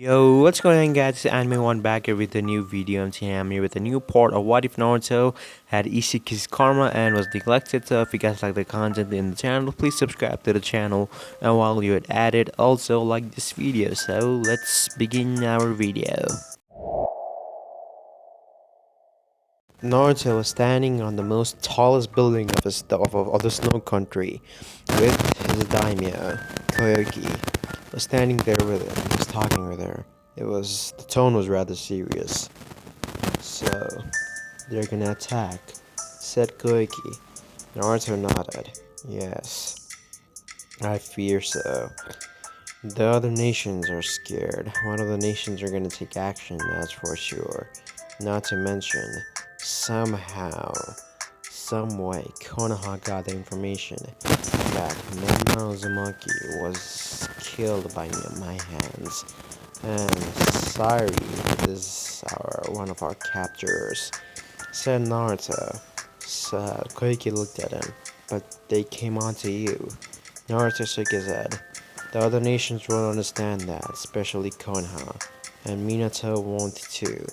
Yo, what's going on guys? It's Anime One back here with a new video, and today I'm here with a new part of What If Naruto had Isshiki's karma and was neglected. So if you guys like the content in the channel, please subscribe to the channel, and while you're at it, also like this video. So let's begin our video. Naruto was standing on the most tallest building of the snow country with his daimyo, Koyoki. Was standing there with him. He was talking with her. The tone was rather serious. So, they're gonna attack, said Koiki. Naruto nodded. Yes, I fear so. The other nations are scared. One of the nations are gonna take action, that's for sure. Not to mention, somehow, some way, Konoha got the information that Menma Uzumaki was killed by my hands, and Sari is one of our captors, said Naruto. So Koiki looked at him, but they came on to you. Naruto shook his head. The other nations won't understand that, especially Konoha, and Minato won't too.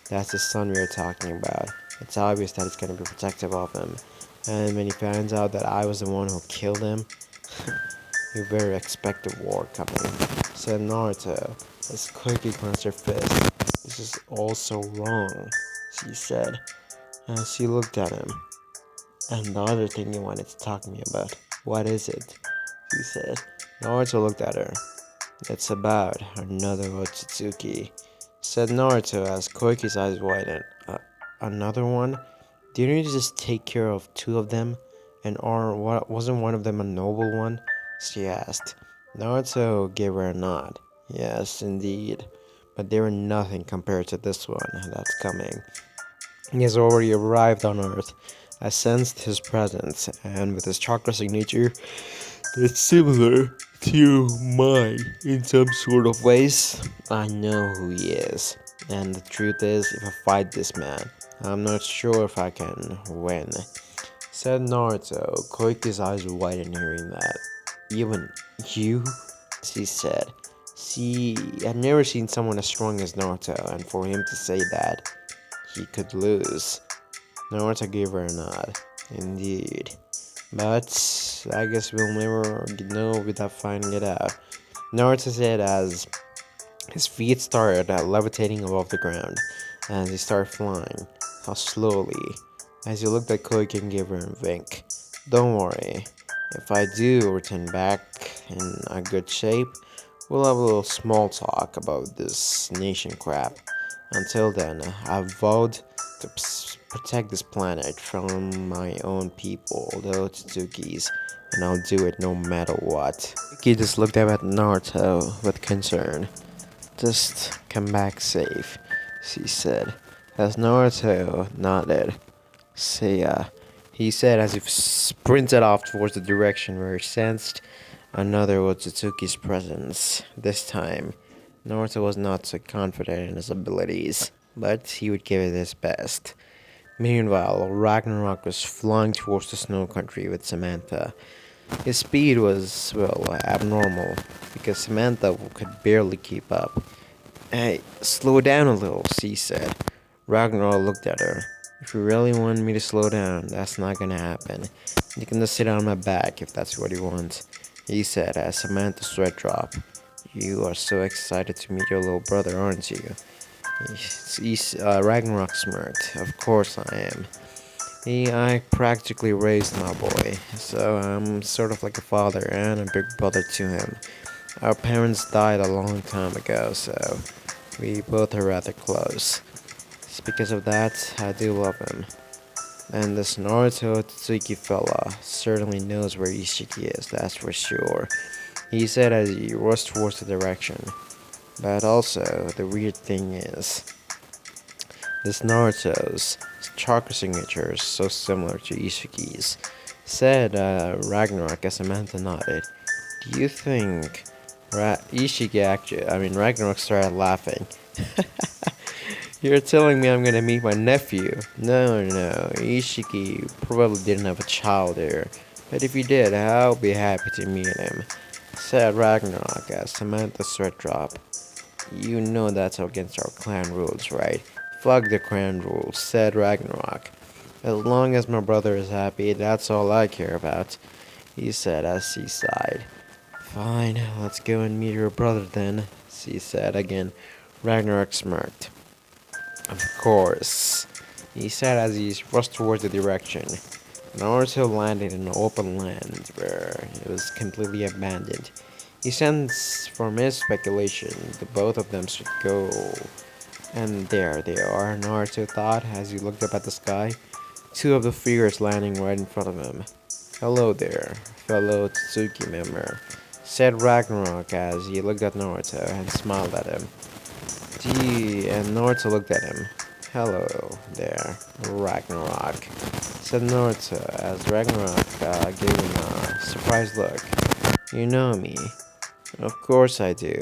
That's the son we are talking about. It's obvious that it's gonna be protective of him. And when he finds out that I was the one who killed him, you better expect a war coming, said Naruto, as quickly clenched her fist. This is all so wrong, she said, as she looked at him. And the other thing you wanted to talk to me about, what is it? She said. Naruto looked at her. It's about another Otsutsuki, said Naruto as Koiki's eyes widened. Another one? Didn't you just take care of two of them? And wasn't one of them a noble one? She asked. Naruto gave her a nod. Yes, indeed. But they were nothing compared to this one that's coming. He has already arrived on Earth. I sensed his presence, and with his chakra signature, that's similar to mine in some sort of ways. I know who he is. And the truth is, if I fight this man, I'm not sure if I can win, said Naruto. Koiki's eyes were widened hearing that. Even you? She said. She had never seen someone as strong as Naruto, and for him to say that he could lose. Naruto gave her a nod. Indeed. But I guess we'll never know without finding it out. Naruto said as his feet started levitating above the ground, and he started flying. How slowly, as he looked at Koike and gave her a wink. Don't worry, if I do return back in a good shape, we'll have a little small talk about this nation crap. Until then, I've vowed to protect this planet from my own people, the Otsutsuki's, and I'll do it no matter what. Yuki just looked up at Naruto with concern. Just come back safe, she said, as Naruto nodded. See ya, he said as he sprinted off towards the direction where he sensed another Otsutsuki's presence. This time, Naruto was not so confident in his abilities, but he would give it his best. Meanwhile, Ragnarok was flying towards the snow country with Samantha. His speed was, well, abnormal, because Samantha could barely keep up. Hey, slow down a little, she said. Ragnarok looked at her. If you really want me to slow down, that's not gonna happen. You can just sit on my back if that's what you want, he said as Samantha's sweat dropped. You are so excited to meet your little brother, aren't you? Ragnarok smirked. Of course I am. I practically raised my boy, so I'm sort of like a father and a big brother to him. Our parents died a long time ago, so we both are rather close. It's because of that, I do love him. And this Naruto Tsuki fella certainly knows where Isshiki is, that's for sure, he said as he rushed towards the direction. But also, the weird thing is, this Naruto's chakra signature is so similar to Ishiki's, said Ragnarok as Samantha nodded. Do you think Ragnarok started laughing. You're telling me I'm gonna meet my nephew? No, Isshiki probably didn't have a child there, but if he did, I'll be happy to meet him, said Ragnarok as Samantha's sweat dropped. You know that's against our clan rules, right? Fuck the clan rules, said Ragnarok. As long as my brother is happy, that's all I care about, he said as he sighed. Fine, let's go and meet your brother then, she said again. Ragnarok smirked. Of course, he said as he rushed towards the direction. Naruto landed in an open land where it was completely abandoned. He sensed from his speculation the both of them should go. And there they are, Naruto thought as he looked up at the sky. Two of the figures landing right in front of him. Hello there, fellow Tsuki member, said Ragnarok as he looked at Naruto and smiled at him. Gee, and Naruto looked at him. Hello there, Ragnarok, said Naruto as Ragnarok gave him a surprised look. You know me. Of course I do.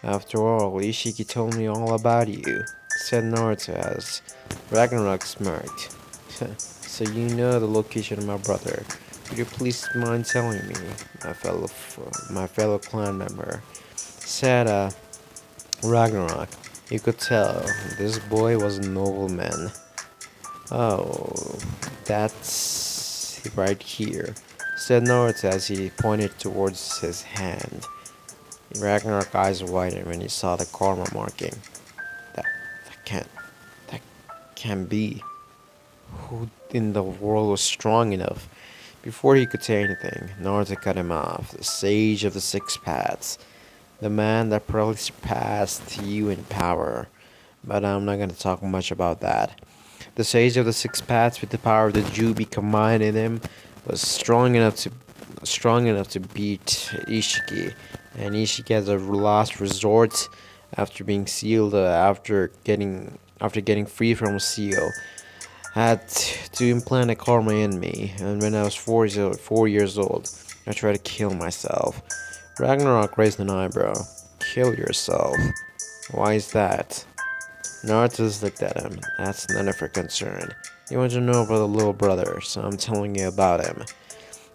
After all, Isshiki told me all about you, said Naruto as Ragnarok smirked. So you know the location of my brother. Would you please mind telling me, my fellow clan member? Said Ragnarok. You could tell this boy was a nobleman. Oh, that's right here, said Naruto as he pointed towards his hand. Ragnarok's eyes widened when he saw the karma marking. That, that can't, that can't be. Who in the world was strong enough? Before he could say anything, Naruto cut him off. The Sage of the Six Paths. The man that probably surpassed you in power. But I'm not gonna talk much about that. The Sage of the Six Paths, with the power of the Jubi combined in him, was strong enough to beat Isshiki, and Isshiki as a last resort, after being sealed, after getting free from a seal, had to implant a karma in me. And when I was 4 years old, I tried to kill myself. Ragnarok raised an eyebrow. Kill yourself? Why is that? Naruto looked at him. That's none of your concern. You want to know about the little brother, so I'm telling you about him.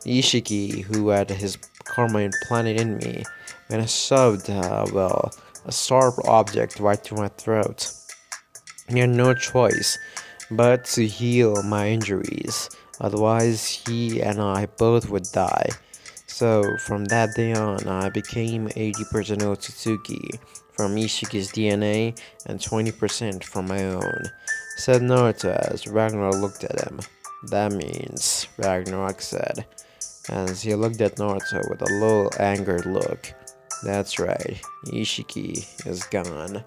Isshiki, who had his karma implanted in me, when I shoved, a sharp object right through my throat. He had no choice but to heal my injuries, otherwise he and I both would die. So, from that day on, I became 80% Otsutsuki from Ishiki's DNA and 20% from my own, said Naruto as Ragnarok looked at him. That means, Ragnarok said, as he looked at Naruto with a little angered look. That's right, Isshiki is gone,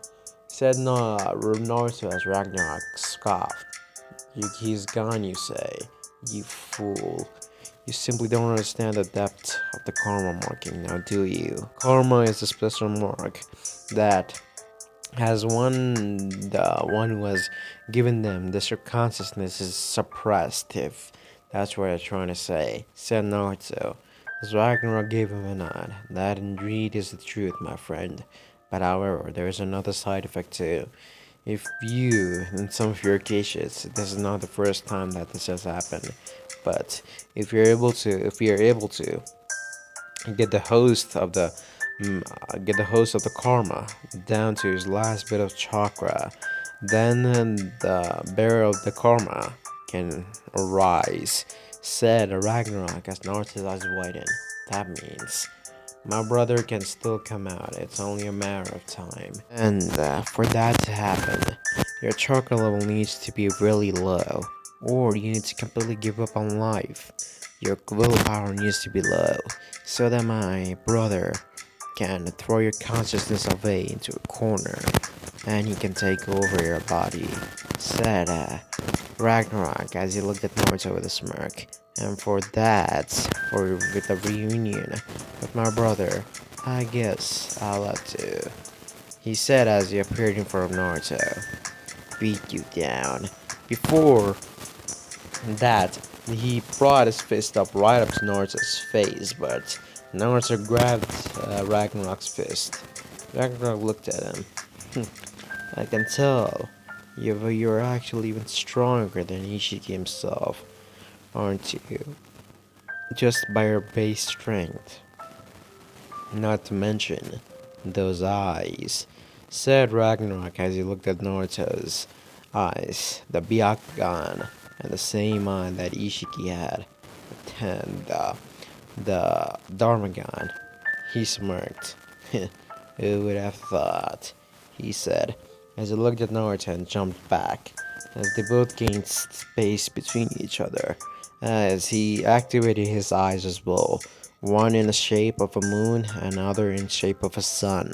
said Naruto as Ragnarok scoffed. He's gone, you say? You fool. You simply don't understand the depth of the karma marking now, do you? Karma is a special mark that has the one who has given them this consciousness is suppressed, if that's what I'm trying to say, said Naruto. As Ragnarok gave him a nod. That indeed is the truth, my friend. But however, there is another side effect too. If you, in some of your cases, this is not the first time that this has happened, but if we are able to get the host of the karma down to his last bit of chakra, then the bearer of the karma can arise, said Ragnarok as Naruto's eyes widened. That means my brother can still come out. It's only a matter of time. And for that to happen, your chakra level needs to be really low, or you need to completely give up on life. Your willpower needs to be low, so that my brother can throw your consciousness away into a corner, and he can take over your body, said Ragnarok as he looked at Naruto with a smirk. And for that, with the reunion with my brother, I guess I'll have to, he said as he appeared in front of Naruto. Beat you down. Before that, he brought his fist up right up to Naruto's face, but Naruto grabbed Ragnarok's fist. Ragnarok looked at him. I can tell you're actually even stronger than Isshiki himself, aren't you? Just by your base strength. Not to mention those eyes, said Ragnarok as he looked at Naruto's eyes, the Byakugan, and the same eye that Isshiki had, and the Dharmagan. He smirked. Who would have thought? He said, as he looked at Naruto and jumped back, as they both gained space between each other, as he activated his eyes as well, one in the shape of a moon, another in shape of a sun.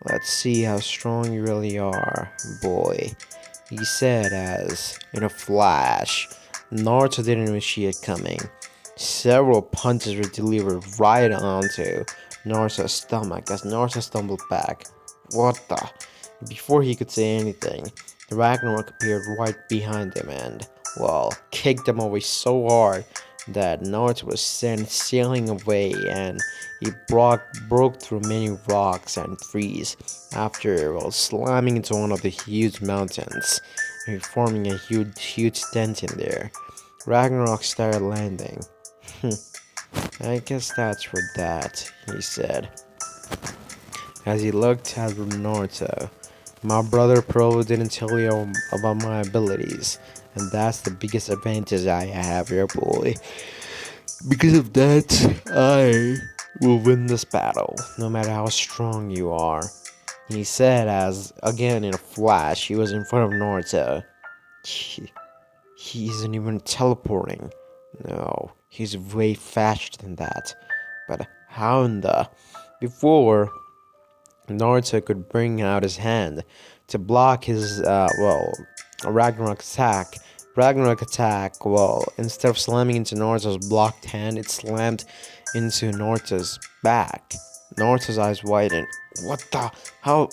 Let's see how strong you really are, boy, he said as, in a flash, Naruto didn't even see it coming. Several punches were delivered right onto Naruto's stomach as Naruto stumbled back. What the? Before he could say anything, the Ragnarok appeared right behind him and, well, kicked him away so hard that Naruto was sent sailing away and he broke through many rocks and trees after, well, slamming into one of the huge mountains, forming a huge dent in there. Ragnarok started landing. I guess that's for that, he said, as he looked at Naruto. My brother probably didn't tell you about my abilities, and that's the biggest advantage I have here, boy. Because of that, I will win this battle, no matter how strong you are. He said as, again in a flash, he was in front of Naruto. He isn't even teleporting. No, he's way faster than that. But how in the... Before, Naruto could bring out his hand to block his, Ragnarok attack. Ragnarok attack, well, instead of slamming into Naruto's blocked hand, it slammed into Naruto's back. Naruto's eyes widened. What the? How?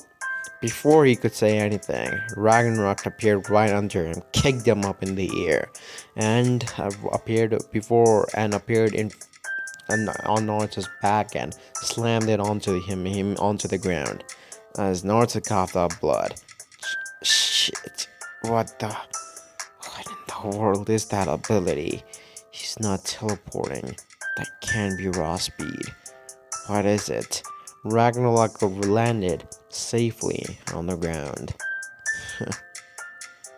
Before he could say anything, Ragnarok appeared right under him, kicked him up in the air, and appeared in and on Naruto's back and slammed it onto him onto the ground. As Naruto coughed up blood. Shit! What in the world is that ability? He's not teleporting. That can't be raw speed. What is it? Ragnarok landed safely on the ground.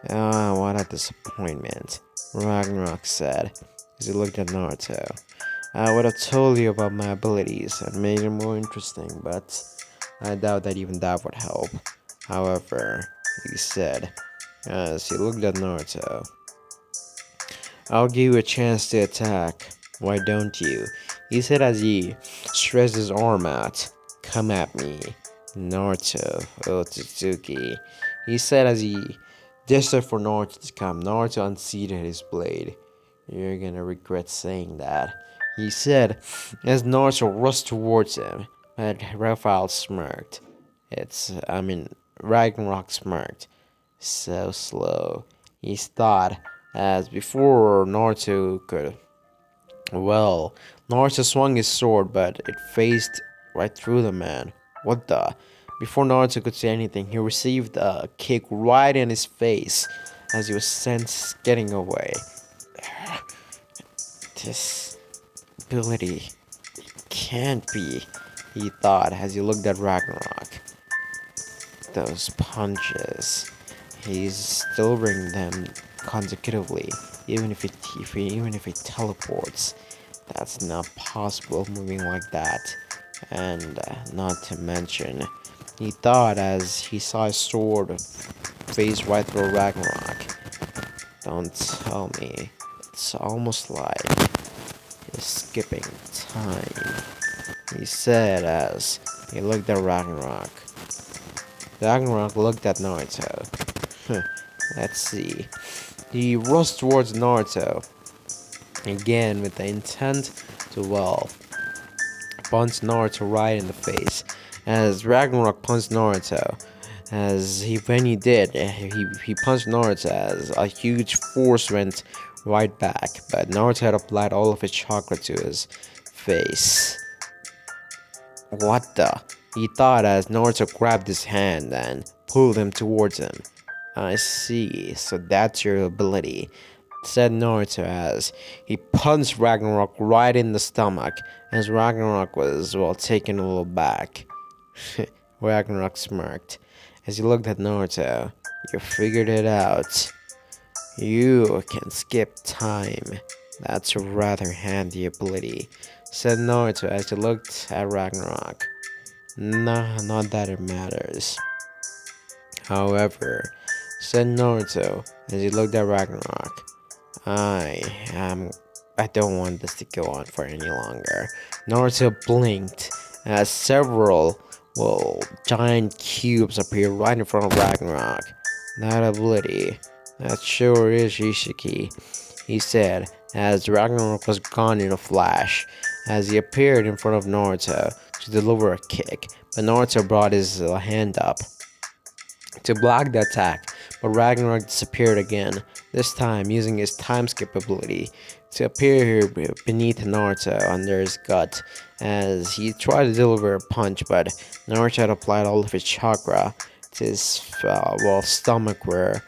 Ah, what a disappointment, Ragnarok said as he looked at Naruto. I would have told you about my abilities and made it more interesting, but I doubt that even that would help. However, he said as he looked at Naruto, I'll give you a chance to attack. Why don't you? He said as he stretched his arm out. Come at me, Naruto Otsutsuki. He said as he gestured for Naruto to come. Naruto unseated his blade. You're gonna regret saying that, he said as Naruto rushed towards him. But Raphael smirked. Ragnarok smirked. So slow, he thought, as before Naruto could. Well, Naruto swung his sword, but it phased right through the man. What the? Before Naruto could say anything, he received a kick right in his face as he was sent getting away. This ability can't be, he thought as he looked at Ragnarok. Those punches, he's still bringing them consecutively, even if he teleports. That's not possible moving like that. And not to mention, he thought as he saw his sword phase right through Ragnarok. Don't tell me. It's almost like he's skipping time, he said as he looked at Ragnarok. Ragnarok looked at Naruto. Let's see. He rushed towards Naruto, again with the intent to, well, punch Naruto right in the face. As Ragnarok punched Naruto, when he did, he punched Naruto as a huge force went right back, but Naruto had applied all of his chakra to his face. What the? He thought as Naruto grabbed his hand and pulled him towards him. I see, so that's your ability, said Naruto as he punched Ragnarok right in the stomach, as Ragnarok was, well, taken a little back. Ragnarok smirked. as he looked at Naruto. You figured it out. You can skip time. That's a rather handy ability, said Naruto as he looked at Ragnarok. Nah, not that it matters. However, said Naruto as he looked at Ragnarok, I am. I don't want this to go on for any longer. Naruto blinked as several, giant cubes appeared right in front of Ragnarok. That ability, that sure is Isshiki, he said as Ragnarok was gone in a flash, as he appeared in front of Naruto to deliver a kick, but Naruto brought his hand up to block the attack, but Ragnarok disappeared again, this time using his time skip ability to appear beneath Naruto under his gut as he tried to deliver a punch, but Naruto had applied all of his chakra to his stomach where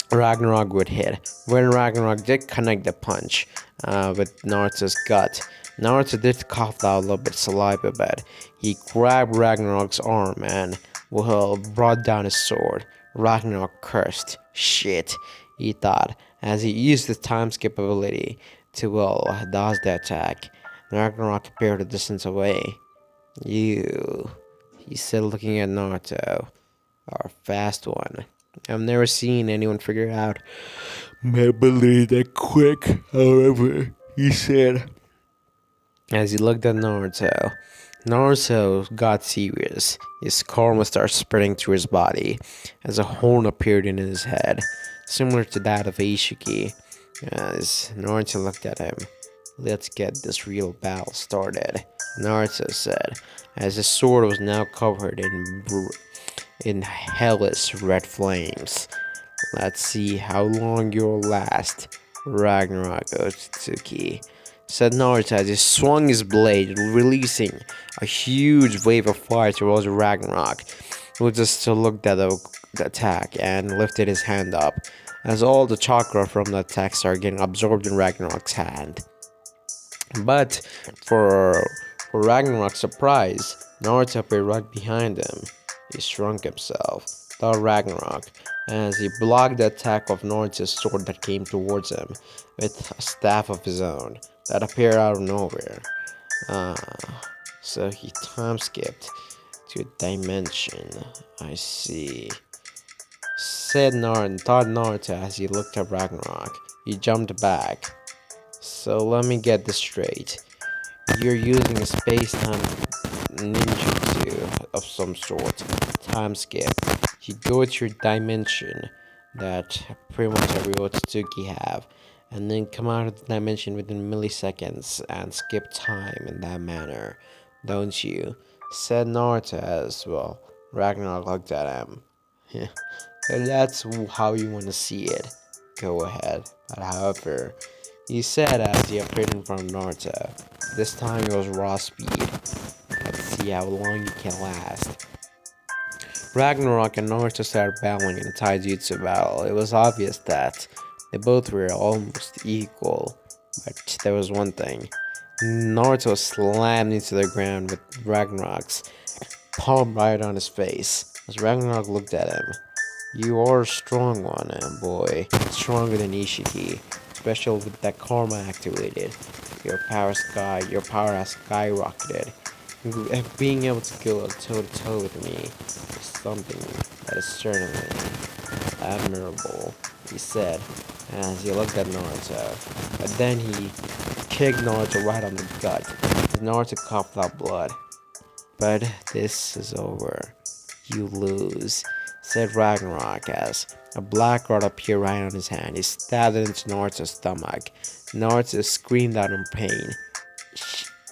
Ragnarok would hit. When Ragnarok did connect the punch with Naruto's gut, Naruto did cough out a little bit of saliva, but he grabbed Ragnarok's arm and brought down his sword. Ragnarok cursed. Shit, he thought, as he used his time skip ability to dodge the attack. Ragnarok appeared a distance away. You, he said, looking at Naruto, are a fast one. I've never seen anyone figure out my ability that quick, however, he said. As he looked at Naruto, Naruto got serious. His karma started spreading through his body as a horn appeared in his head, similar to that of Isshiki. As Naruto looked at him, let's get this real battle started, Naruto said, as his sword was now covered in hellish red flames. Let's see how long you'll last, Ragnarok Otsutsuki, said Naruto as he swung his blade, releasing a huge wave of fire towards Ragnarok, who just looked at the attack and lifted his hand up, as all the chakra from the attack started getting absorbed in Ragnarok's hand. But for Ragnarok's surprise, Naruto appeared right behind him. He shrunk himself, thought Ragnarok, as he blocked the attack of Naruto's sword that came towards him with a staff of his own that appeared out of nowhere. So he time skipped to a dimension. I see, said Naruto as he looked at Ragnarok. He jumped back. So let me get this straight. You're using a space-time ninjutsu of some sort. Time skip. You go to your dimension that pretty much every Otsutsuki have, and then come out of the dimension within milliseconds and skip time in that manner, don't you? Said Naruto as Ragnarok looked at him. If that's how you want to see it, go ahead. But however, he said as he appeared in front of Naruto, this time it was raw speed. Let's see how long you can last. Ragnarok and Naruto started battling in a taijutsu battle. It was obvious that they both were almost equal, but there was one thing. Naruto slammed into the ground with Ragnarok's palm right on his face. As Ragnarok looked at him, you are a strong one, boy. Stronger than Isshiki, especially with that karma activated. Your power has skyrocketed. Being able to go toe to toe with me is something that is certainly admirable, he said as he looked at Naruto. But then he kicked Naruto right on the gut as Naruto coughed out blood. But this is over. You lose, said Ragnarok as a black rod appeared right on his hand. He stabbed it into Naruto's stomach. Naruto screamed out in pain.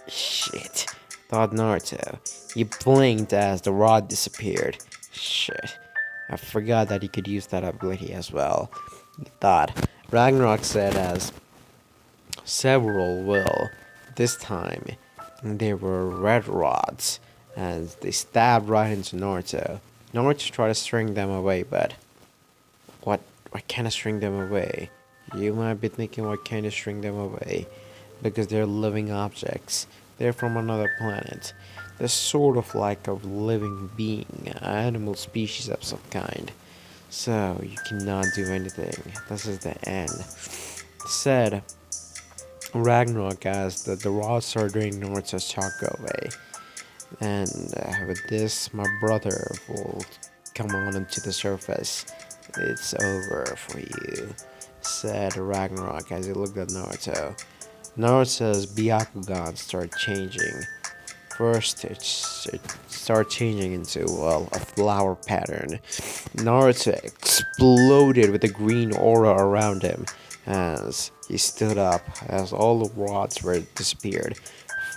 Shit, thought Naruto. He blinked as the rod disappeared. Shit, I forgot that he could use that ability as well, he thought. Ragnarok said as several will. This time, they were red rods as they stabbed right into Naruto. Naruto tried to string them away, but why can't I string them away? You might be thinking, why can't I string them away? Because they're living objects. They're from another planet. This sort of like a living being, an animal species of some kind. So you cannot do anything. This is the end. Said Ragnarok as the rods are draining Naruto's chakra away. And with this, my brother will come on into the surface. It's over for you, said Ragnarok as he looked at Naruto. Naruto's Byakugan started changing. First, it started changing into, well, a flower pattern. Naruto exploded with a green aura around him as he stood up, as all the rods were disappeared.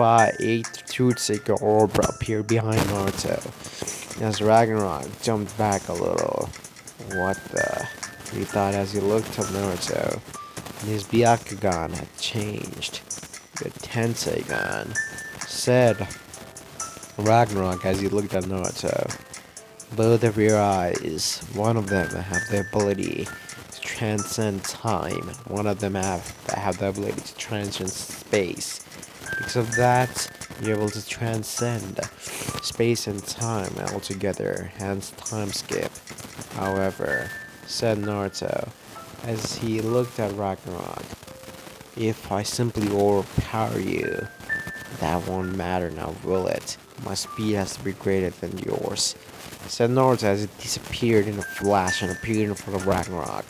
8 Truth-Seeker Orb appeared behind Naruto. As Ragnarok jumped back a little. What the? He thought as he looked at Naruto. And his Byakugan had changed. The Tenseigan, said Ragnarok as he looked at Naruto. Both of your eyes, one of them have the ability to transcend time. One of them have the ability to transcend space. Because of that, you're able to transcend space and time altogether, hence time skip. However, said Naruto, as he looked at Ragnarok, if I simply overpower you, that won't matter now, will it? My speed has to be greater than yours, said Naruto as it disappeared in a flash and appeared in front of Ragnarok.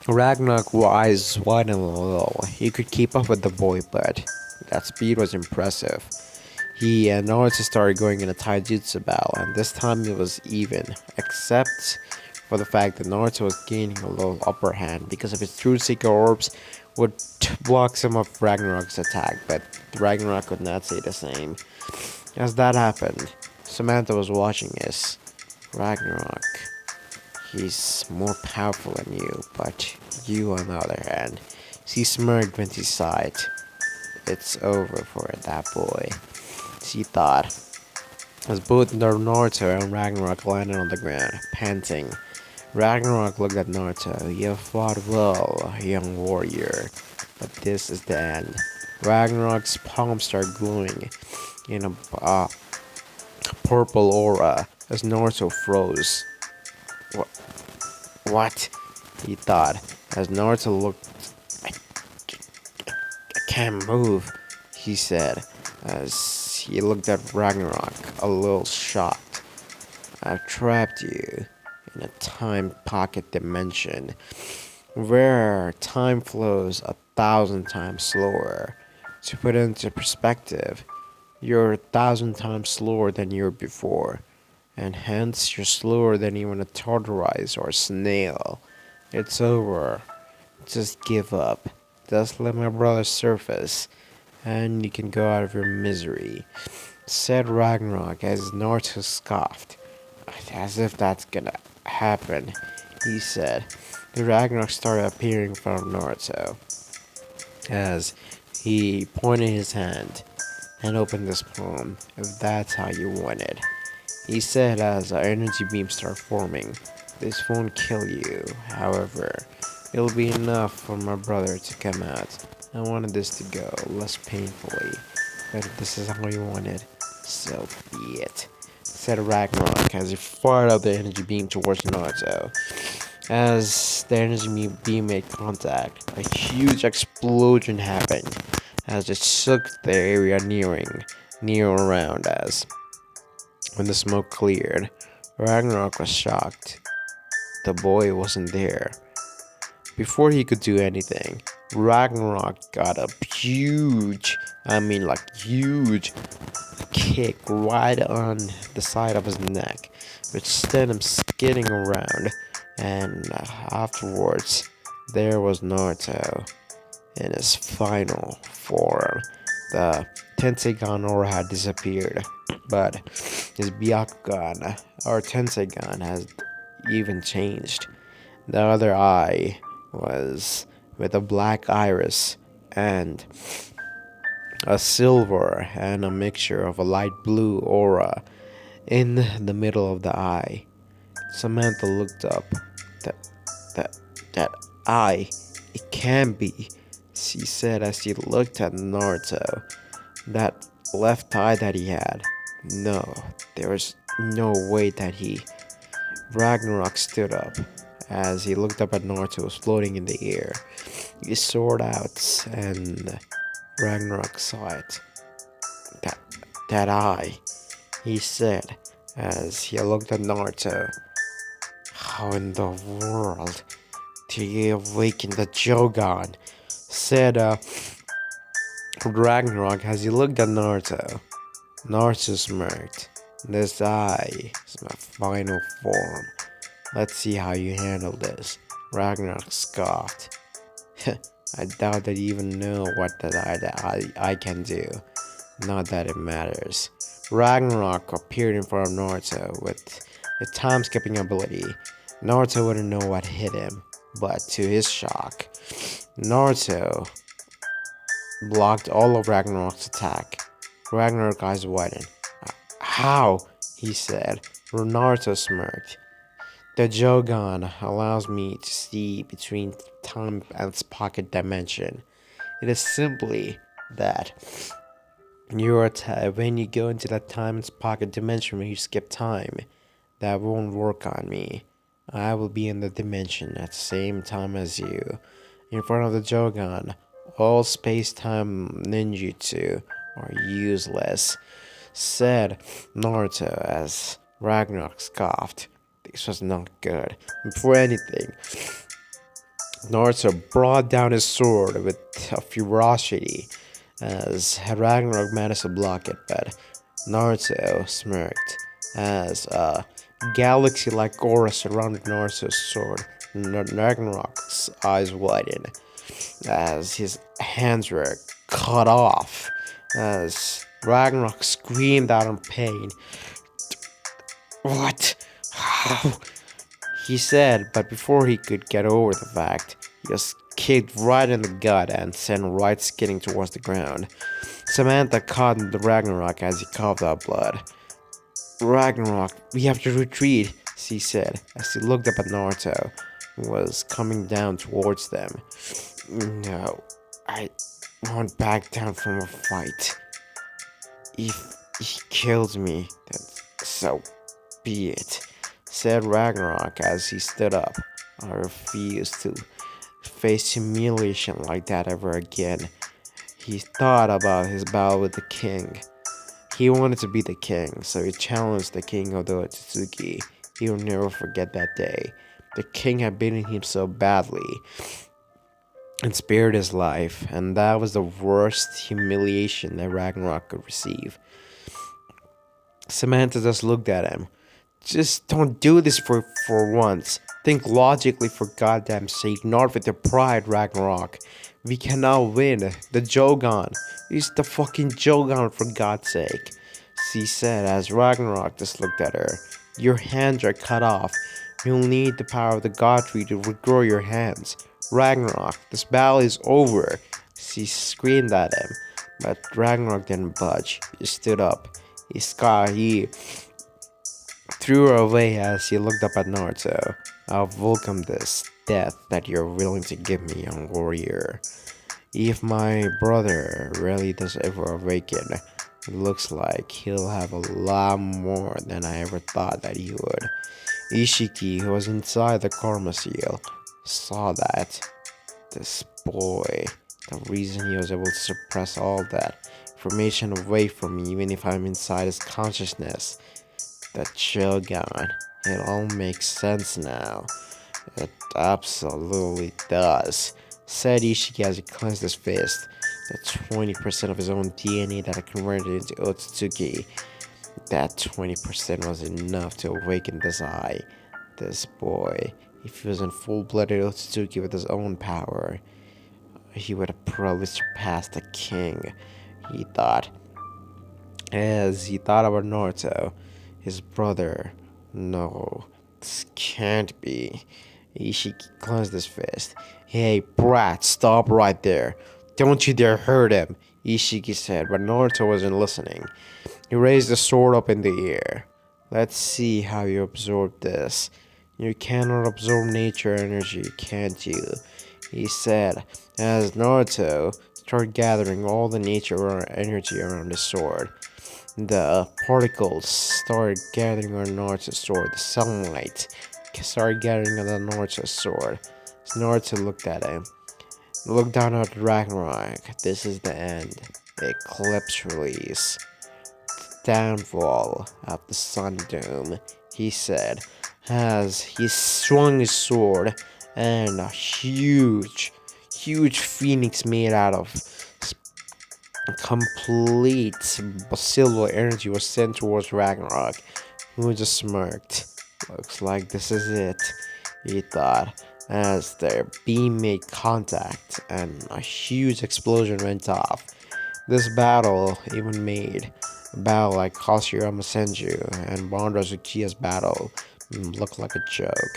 Ragnarok's eyes widened a little. He could keep up with the boy, but that speed was impressive. He and Naruto started going in a taijutsu battle, and this time it was even, except for the fact that Naruto was gaining a little upper hand because of his Truth-Seeker orbs would block some of Ragnarok's attack, but Ragnarok could not say the same. As that happened, Samantha was watching this. Ragnarok, he's more powerful than you, but you, on the other hand, she smirked when she saw it. It's over for that boy, she thought, as both Naruto and Ragnarok landed on the ground, panting. Ragnarok looked at Naruto. You have fought well, young warrior, but this is the end. Ragnarok's palms started glowing in a purple aura as Naruto froze. What? He thought, as Naruto looked. I can't move, he said, as he looked at Ragnarok, a little shocked. I've trapped you in a time pocket dimension where time flows 1,000 times slower. To put it into perspective, you're 1,000 times slower than you were before, and hence you're slower than even a tortoise or a snail. It's over. Just give up. Just let my brother surface, and you can go out of your misery, said Ragnarok as Naruto scoffed. As if that's gonna happen, he said. The Ragnarok started appearing in front of Naruto as he pointed his hand and opened his palm, if that's how you want it. He said as an energy beam started forming. This won't kill you, however, it'll be enough for my brother to come out. I wanted this to go less painfully, but if this is how you want it, so be it, said Ragnarok as he fired out the energy beam towards Naruto. As the energy beam made contact, a huge explosion happened as it shook the area near around as. When the smoke cleared, Ragnarok was shocked. The boy wasn't there. Before he could do anything, Ragnarok got a huge kick right on the side of his neck, which sent him skidding around, and afterwards, there was Naruto in his final form. The Tenseigan aura had disappeared, but his Byakugan, or Tenseigan, has even changed. The other eye was with a black iris and a silver and a mixture of a light blue aura in the middle of the eye. Samantha looked up. That eye, it can't be, she said as she looked at Naruto. That left eye that he had. No, there was no way that he. Ragnarok stood up as he looked up at Naruto who was floating in the air. He soared out, and Ragnarok saw it. That, that eye, he said as he looked at Naruto. How in the world did he awaken the Jogan? Said Ragnarok as he looked at Naruto. Naruto smirked. This eye is my final form. Let's see how you handle this. Ragnarok scoffed. I doubt that you even know what that I can do. Not that it matters. Ragnarok appeared in front of Naruto with a time-skipping ability. Naruto wouldn't know what hit him, but to his shock, Naruto blocked all of Ragnarok's attack. Ragnarok's eyes widened. How? He said. Naruto smirked. The Jogan allows me to see between time and its pocket dimension. It is simply that when you go into that time and pocket dimension when you skip time, that won't work on me. I will be in the dimension at the same time as you. In front of the Jogan, all space-time ninjutsu are useless, said Naruto as Ragnarok scoffed. This was not good. Before anything, Naruto brought down his sword with a ferocity as Ragnarok managed to block it, but Naruto smirked as a galaxy-like aura surrounded Naruto's sword. Ragnarok's eyes widened as his hands were cut off as Ragnarok screamed out in pain. What? How? He said, but before he could get over the fact, he was kicked right in the gut and sent right skidding towards the ground. Samantha caught the Ragnarok as he coughed out blood. Ragnarok, we have to retreat, she said as he looked up at Naruto, who was coming down towards them. No, I won't back down from a fight. If he kills me, then so be it, said Ragnarok as he stood up. I refuse to face humiliation like that ever again. He thought about his battle with the king. He wanted to be the king, so he challenged the king of the Otsutsuki. He will never forget that day. The king had beaten him so badly and spared his life, and that was the worst humiliation that Ragnarok could receive. Samantha just looked at him. Just don't do this for once. Think logically for goddamn sake, not with your pride, Ragnarok. We cannot win. The Jogan. It's the fucking Jogan for God's sake, she said as Ragnarok just looked at her. Your hands are cut off. You'll need the power of the God tree to regrow your hands. Ragnarok, this battle is over, she screamed at him. But Ragnarok didn't budge. He stood up. He threw her away as he looked up at Naruto. I'll welcome this death that you're willing to give me, young warrior. If my brother really does ever awaken, it looks like he'll have a lot more than I ever thought that he would. Isshiki, who was inside the karma seal, saw that. This boy, the reason he was able to suppress all that information away from me, even if I'm inside his consciousness. The Shogun. It all makes sense now. It absolutely does, said Isshiki as he clenched his fist. The 20% of his own DNA that had converted into Otsutsuki. That 20% was enough to awaken this eye. This boy, if he was in full-blooded Otsutsuki with his own power, he would have probably surpassed the king, he thought. As he thought about Naruto, his brother. No, this can't be. Isshiki clenched his fist. Hey, brat, stop right there. Don't you dare hurt him, Isshiki said, but Naruto wasn't listening. He raised the sword up in the air. Let's see how you absorb this. You cannot absorb nature energy, can't you? He said, as Naruto started gathering all the nature energy around the sword. The particles started gathering on Naruto's sword. The sunlight started gathering on the Naruto's sword. So Naruto looked at him. Looked down at Ragnarok. This is the end. Eclipse release. Downfall of the Sun Dome, he said, as he swung his sword, and a huge phoenix made out of complete silver energy was sent towards Ragnarok, who just smirked. Looks like this is it, he thought, as their beam made contact and a huge explosion went off. This battle even made a battle like Hashirama Senju and Bandra Tsuchiya's battle look like a joke.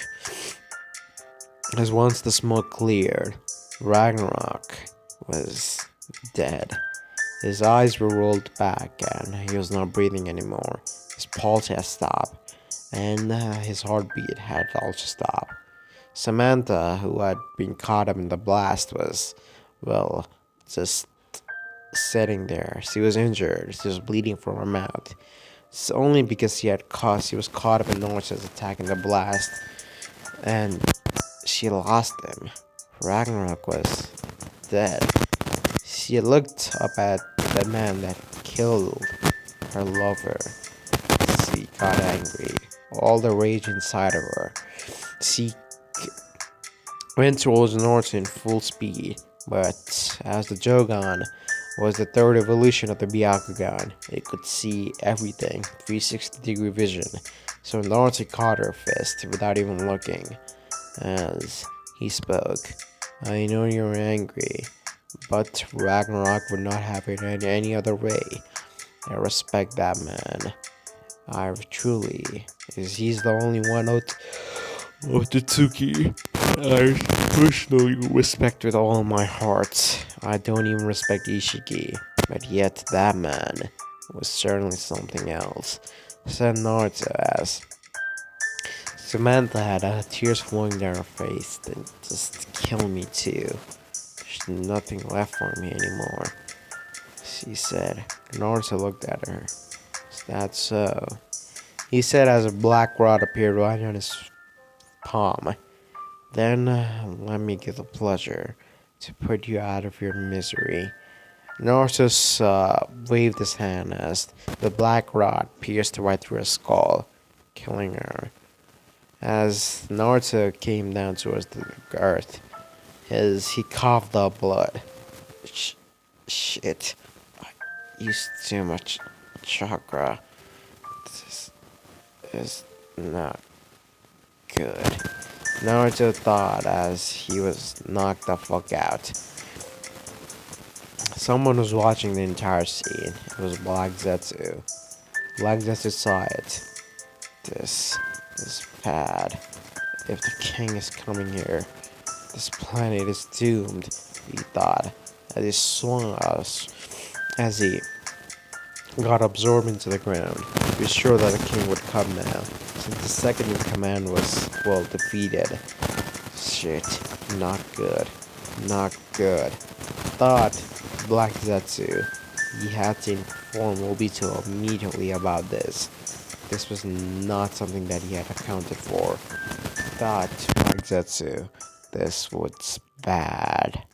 As once the smoke cleared, Ragnarok was dead. His eyes were rolled back and he was not breathing anymore. His pulse had stopped and his heartbeat had also stopped. Samantha, who had been caught up in the blast, was, well, just sitting there. She was injured. She was bleeding from her mouth. It's only because she was caught up in Naruto's attack in the blast, and she lost him. Ragnarok was dead. She looked up at the man that killed her lover. She got angry. All the rage inside of her. She went towards Naruto in full speed, but as the Jogan was the third evolution of the Byakugan, it could see everything, 360-degree vision, so Naruto caught her fist without even looking. As he spoke, I know you're angry, but Ragnarok would not have it in any other way. I respect that man. I truly, as he's the only one out of the Tsuki I personally respect with all my heart. I don't even respect Isshiki, but yet that man was certainly something else, said Naruto as Samantha had tears flowing down her face. Then just kill me too. There's nothing left for me anymore, she said. Naruto looked at her. Is that so? He said as a black rod appeared right on his palm. Then let me get the pleasure to put you out of your misery. Naruto waved his hand as the black rod pierced right through her skull, killing her. As Naruto came down towards the earth, he coughed up blood. Shit, I used too much chakra. This is not good. Naruto thought as he was knocked the fuck out. Someone was watching the entire scene. It was Black Zetsu. Black Zetsu saw it. This is bad. If the king is coming here, this planet is doomed, he thought, as he swung us, as he got absorbed into the ground. He was sure that the king would come now, since the second in command was, well, defeated. Shit, not good. Not good. Thought Black Zetsu. He had to inform Obito immediately about this. This was not something that he had accounted for. Thought Black Zetsu. This was bad.